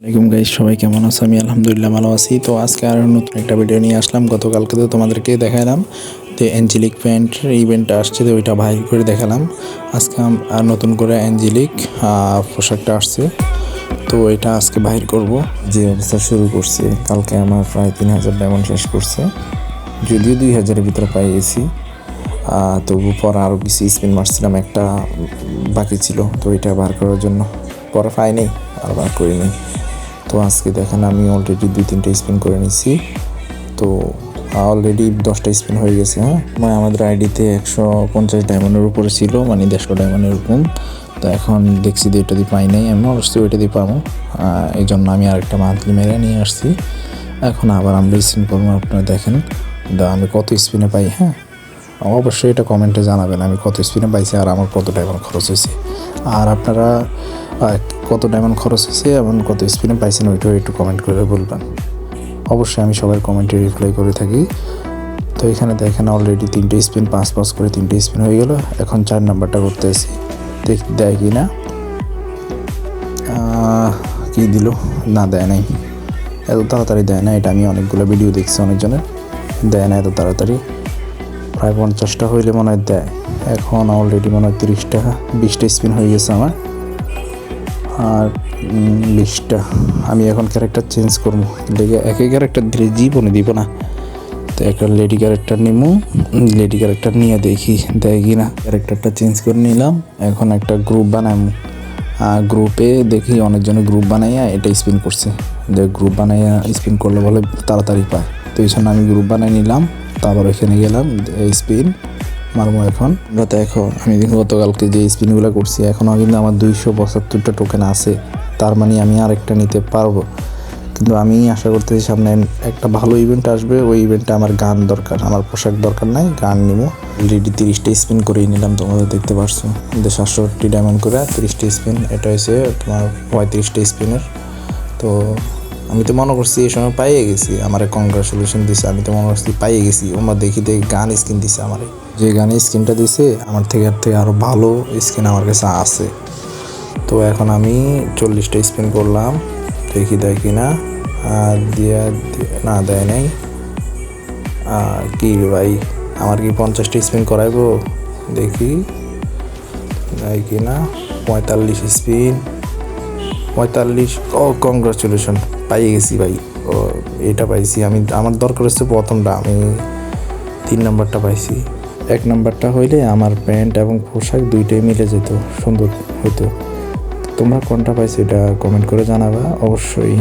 আসসালামাইকুম গাইস, সবাই কেমন আছো? আমি আলহামদুলিল্লাহ ভালো আছি। তো আজকে আর নতুন একটা ভিডিও নিয়ে আসলাম। গতকালকে তো তোমাদেরকে দেখালাম যে অ্যাঞ্জেলিক প্যান্টের ইভেন্টটা আসছে, তো ওইটা ভাইরাল করে দেখালাম। আজকে আর নতুন করে অ্যাঞ্জেলিক পোশাকটা আসছে, তো এটা আজকে বাহির করব। যে অবস্থা শুরু করছে, কালকে আমার প্রায় 3000 ডায়মন্ড শেষ করছে, যদিও 2000-এর ভিতরে পাই গেছি। তবু পরে আরও কিছু স্পিন মারছিলাম, একটা বাকি ছিল, তো এটা বার করার জন্য পরে পাই নেই, আর বার করিনি। তো আজকে দেখেন আমি অলরেডি 2-3টা স্পিন করে নিছি, তো অলরেডি 10টা স্পিন হয়ে গেছে। মানে আমাদের আইডিতে 150 ডায়মন্ডের উপরে ছিল, মানে 150 ডায়মন্ডের এরকম। তো এখন দেখছি যে এটা দিয়ে পাই নাই, আমি অবশ্যই ওইটা দিয়ে পাবো। এই জন্য আমি আরেকটা মান্থলি মেরে নিয়ে আসছি। এখন আবার আমরা স্পিন করবো, আপনারা দেখেন আমি কত স্পিনে পাই। অবশ্যই এটা কমেন্টে জানাবেন আমি কত স্পিনে পাইছি আর আমার কত ডায়মন্ড খরচ হয়েছে, আর আপনারা কত ডায়মন্ড খরচ হয়েছে এবং কত স্পিনে পাইছেন ওইটাও একটু কমেন্ট করে বলবেন। অবশ্যই আমি সবার কমেন্টে রিপ্লাই করে থাকি। তো এখানে দেখেন অলরেডি 3টে স্পিন, 5 করে 3টে স্পিন হয়ে গেল। এখন 4 নাম্বারটা করতে আসি, দেয় কি না। কি দিল? না, দেয় নাই, এত তাড়াতাড়ি দেয় না। এটা আমি অনেকগুলো ভিডিও দেখছি, অনেকজনের দেয় না এত তাড়াতাড়ি। প্রায় 50টা হইলে মনে হয় দেয়। এখন অলরেডি মনে হয় 20টা স্পিন হয়ে গেছে আমার, আর 20টা। আমি এখন ক্যারেক্টার চেঞ্জ করবো, লেগে একই ক্যারেক্টার দিলে জীবনে দিব না। তো একটা লেডি ক্যারেক্টার নিবো, লেডি ক্যারেক্টার নিয়ে দেখি দেয় কি না। ক্যারেক্টারটা চেঞ্জ করে নিলাম, এখন একটা গ্রুপ বানাবো। গ্রুপে দেখি অনেকজনে গ্রুপ বানাইয়া এটা স্পিন করছে, যে গ্রুপ বানাইয়া স্পিন করলে বলে তাড়াতাড়ি পায়। তো এই জন্য আমি গ্রুপ বানাই নিলাম, তারপর এখানে গেলাম স্পিন মারবো। এখন দেখো আমি গতকালকে যে স্পিনগুলো করছি, এখনও কিন্তু আমার 272টা টোকেন আছে, তার মানে আমি আরেকটা নিতে পারবো। কিন্তু আমি আশা করতেছি সামনে একটা ভালো ইভেন্ট আসবে, ওই ইভেন্টে আমার গান দরকার, আমার পোশাক দরকার নাই, গান নিবো। অলরেডি 30টা স্পিন করেই নিলাম, তোমরা দেখতে পারছো। 760 ডায়মন্ড করে 30টা স্পিন, এটা হয়েছে তোমার 35টা স্পিনের। তো আমি তো মনে করছি এই সময় পাইয়ে গেছি, আমার কংগ্রাচুলেশন দিছে, আমি তো মনে করছি পাইয়ে গেছি। ওরা দেখি গান স্কিন দিছে আমার, যে গানের স্কিনটা দিছে আমার থেকে আরও ভালো স্কিন আমার কাছে আছে। তো এখন আমি 40টা স্পিন করলাম, দেখি দেয় কি না। দিয়া না, দেয় নাই। কি ভাই, আমার কি 50টা স্পিন করাইবো? দেখি দেয় কি না। 45 স্পিন, 45। কংগ্রাচুলেশন, পাইয়ে গেছি ভাই। এটা পাইছি আমি, আমার দরকার হচ্ছে প্রথমটা, আমি 3 নাম্বারটা পাইছি। 1 নাম্বারটা হইলে আমার প্যান্ট এবং পোশাক দুইটাই মিলে যেত, সুন্দর হইতো। তোমরা কোনটা পাইছো এটা কমেন্ট করে জানাবা অবশ্যই।